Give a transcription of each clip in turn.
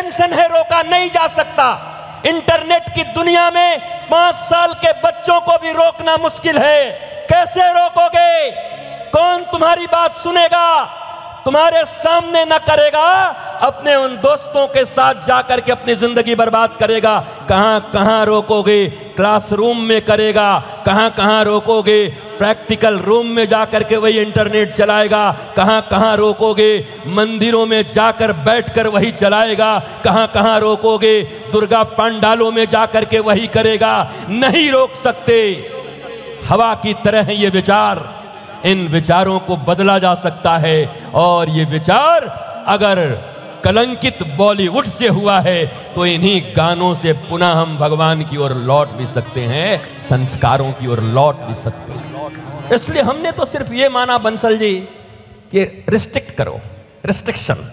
Tension है, रोका नहीं जा सकता। इंटरनेट की दुनिया में 5 साल के बच्चों को भी रोकना मुश्किल है। कैसे रोकोगे? कौन तुम्हारी बात सुनेगा? तुम्हारे सामने न करेगा, अपने उन दोस्तों के साथ जाकर के अपनी जिंदगी बर्बाद करेगा। कहां कहां रोकोगे? क्लासरूम में करेगा। कहां कहां रोकोगे? प्रैक्टिकल रूम में जाकर के वही इंटरनेट चलाएगा। कहां कहां रोकोगे? मंदिरों में जाकर बैठकर वही चलाएगा। कहां कहां रोकोगे? दुर्गा पंडालों में जाकर के वही करेगा। नहीं रोक सकते। हवा की तरह है ये विचार। इन विचारों को बदला जा सकता है, और ये विचार अगर कलंकित बॉलीवुड से हुआ है तो इन्हीं गानों से पुनः हम भगवान की ओर लौट भी सकते हैं, संस्कारों की ओर लौट भी सकते हैं। इसलिए हमने तो सिर्फ ये माना बंसल जी कि रिस्ट्रिक्ट करो, रिस्ट्रिक्शन।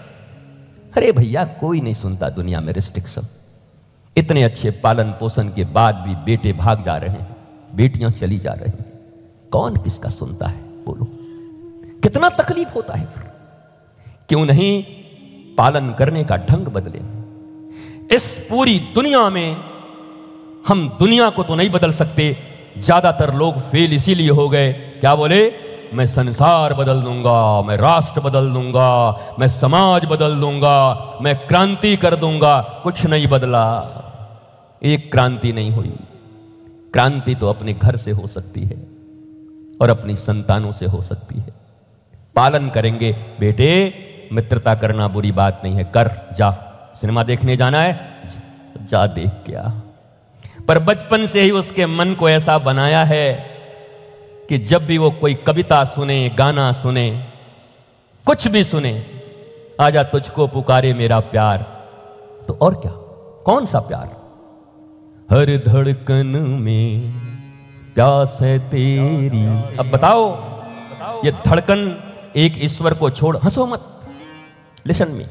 अरे भैया, कोई नहीं सुनता दुनिया में रिस्ट्रिक्शन। इतने अच्छे पालन पोषण के बाद भी बेटे भाग जा रहे हैं, बेटियां चली जा रही हैं। कौन किसका सुनता है? बोलो, कितना तकलीफ होता है। क्यों नहीं पालन करने का ढंग बदले? इस पूरी दुनिया में हम दुनिया को तो नहीं बदल सकते। ज्यादातर लोग फेल इसीलिए हो गए, क्या बोले? मैं संसार बदल दूंगा, मैं राष्ट्र बदल दूंगा, मैं समाज बदल दूंगा, मैं क्रांति कर दूंगा। कुछ नहीं बदला, एक क्रांति नहीं हुई। क्रांति तो अपने घर से हो सकती है और अपनी संतानों से हो सकती है। पालन करेंगे। बेटे, मित्रता करना बुरी बात नहीं है, कर, जा। सिनेमा देखने जाना है, जा देख के आ। पर बचपन से ही उसके मन को ऐसा बनाया है कि जब भी वो कोई कविता सुने, गाना सुने, कुछ भी सुने, आजा तुझको पुकारे मेरा प्यार। तो और क्या? कौन सा प्यार? हर धड़कन में प्यास है तेरी। अब बताओ, ये धड़कन एक ईश्वर को छोड़, हंसो मत, listen me,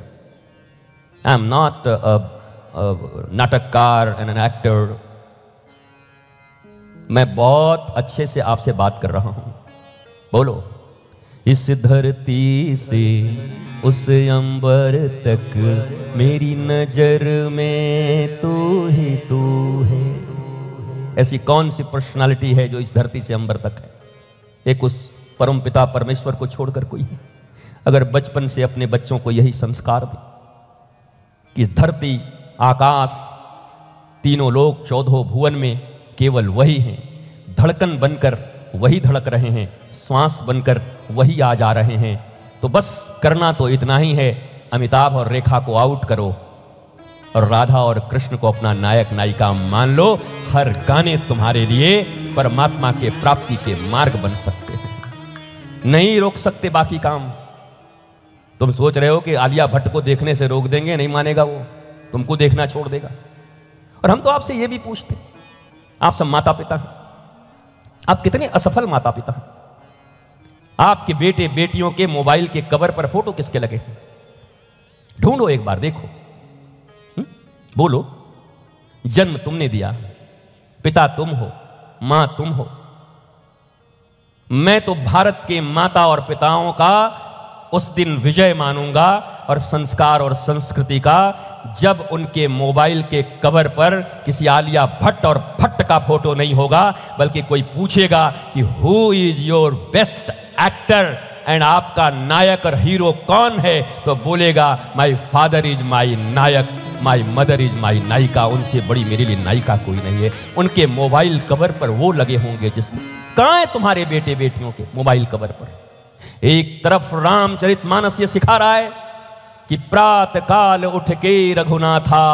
I am not नाटककार एंड एन एक्टर। मैं बहुत अच्छे से आपसे बात कर रहा हूं। बोलो, इस धरती से उस अंबर तक मेरी नजर में तू ही तू है। ऐसी कौन सी पर्सनालिटी है जो इस धरती से अंबर तक है? एक उस परम पिता परमेश्वर को छोड़कर कोई है? अगर बचपन से अपने बच्चों को यही संस्कार दे कि धरती, आकाश, तीनों लोक, 14 भुवन में केवल वही हैं, धड़कन बनकर वही धड़क रहे हैं, श्वास बनकर वही आ जा रहे हैं, तो बस करना तो इतना ही है, अमिताभ और रेखा को आउट करो और राधा और कृष्ण को अपना नायक नायिका मान लो। हर गाने तुम्हारे लिए परमात्मा के प्राप्ति के मार्ग बन सकते हैं। नहीं रोक सकते बाकी काम। तुम सोच रहे हो कि आलिया भट्ट को देखने से रोक देंगे, नहीं मानेगा वो, तुमको देखना छोड़ देगा। और हम तो आपसे ये भी पूछते, आप सब माता पिता हैं, आप कितने असफल माता पिता हैं? आपके बेटे बेटियों के मोबाइल के कवर पर फोटो किसके लगे? ढूंढो एक बार, देखो। बोलो, जन्म तुमने दिया, पिता तुम हो, मां तुम हो। मैं तो भारत के माता और पिताओं का उस दिन विजय मानूंगा और संस्कार और संस्कृति का, जब उनके मोबाइल के कवर पर किसी आलिया भट्ट और भट्ट का फोटो नहीं होगा, बल्कि कोई पूछेगा कि who is your best actor and आपका नायक और हीरो कौन है, तो बोलेगा माई फादर इज माई नायक, माई मदर इज माई नायिका। उनसे बड़ी मेरे लिए नायिका कोई नहीं है। उनके मोबाइल कवर पर वो लगे होंगे जिसमें। कहां है तुम्हारे बेटे बेटियों के मोबाइल कवर पर? एक तरफ रामचरितमानस ये सिखा रहा है कि प्रातः काल उठ के रघुनाथा,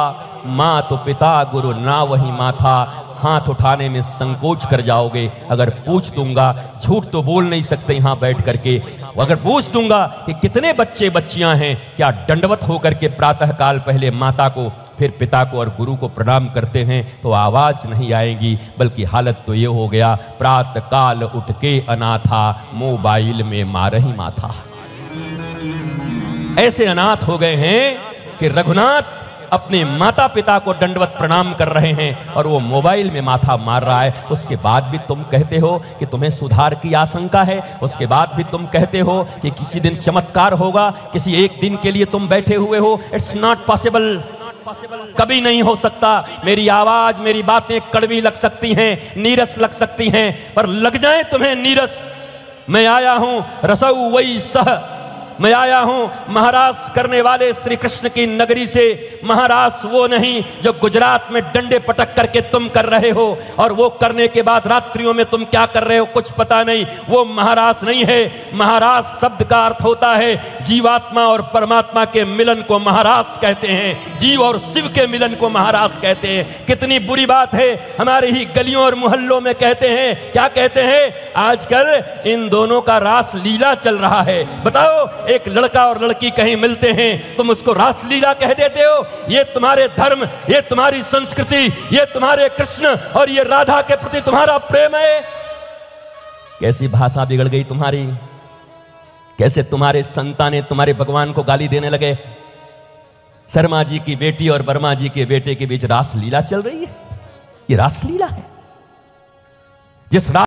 माँ तो पिता गुरु ना वही माथा। हाथ उठाने में संकोच कर जाओगे अगर पूछ दूंगा। झूठ तो बोल नहीं सकते यहाँ बैठ करके। अगर पूछ दूंगा कि कितने बच्चे बच्चियां हैं, क्या दंडवत होकर के प्रातः काल पहले माता को फिर पिता को और गुरु को प्रणाम करते हैं, तो आवाज नहीं आएगी, बल्कि हालत तो ये हो गया, प्रातः काल उठ के अनाथा, मोबाइल में मारही माथा। ऐसे अनाथ हो गए हैं कि रघुनाथ अपने माता पिता को दंडवत प्रणाम कर रहे हैं और वो मोबाइल में माथा मार रहा है। उसके बाद भी तुम कहते हो कि तुम्हें सुधार की आशंका है। उसके बाद भी तुम कहते हो कि किसी दिन चमत्कार होगा, किसी एक दिन के लिए तुम बैठे हुए हो। It's not possible. कभी नहीं हो सकता। मेरी आवाज, मेरी बातें कड़वी लग सकती हैं, नीरस लग सकती हैं, पर लग जाए तुम्हें नीरस। मैं आया हूं रसऊ वही सह, मैं आया हूं महारास करने वाले श्री कृष्ण की नगरी से। महारास वो नहीं जो गुजरात में डंडे पटक करके तुम कर रहे हो, और वो करने के बाद रात्रियों में तुम क्या कर रहे हो कुछ पता नहीं, वो महारास नहीं है। महारास शब्द का अर्थ होता है जीवात्मा और परमात्मा के मिलन को महारास कहते हैं, जीव और शिव के मिलन को महारास कहते हैं। कितनी बुरी बात है, हमारे ही गलियों और मोहल्लों में कहते हैं, क्या कहते हैं, आजकल इन दोनों का रास लीला चल रहा है। बताओ, एक लड़का और लड़की कहीं मिलते हैं, तुम उसको रासलीला कह देते हो। ये तुम्हारे धर्म, ये तुम्हारी संस्कृति, ये तुम्हारे कृष्ण और ये राधा के प्रति तुम्हारा प्रेम है? कैसी भाषा बिगड़ गई तुम्हारी, कैसे तुम्हारे संताने तुम्हारे भगवान को गाली देने लगे। शर्मा जी की बेटी और वर्मा जी के बेटे के बीच रासलीला चल रही है। ये रासलीला है। जिस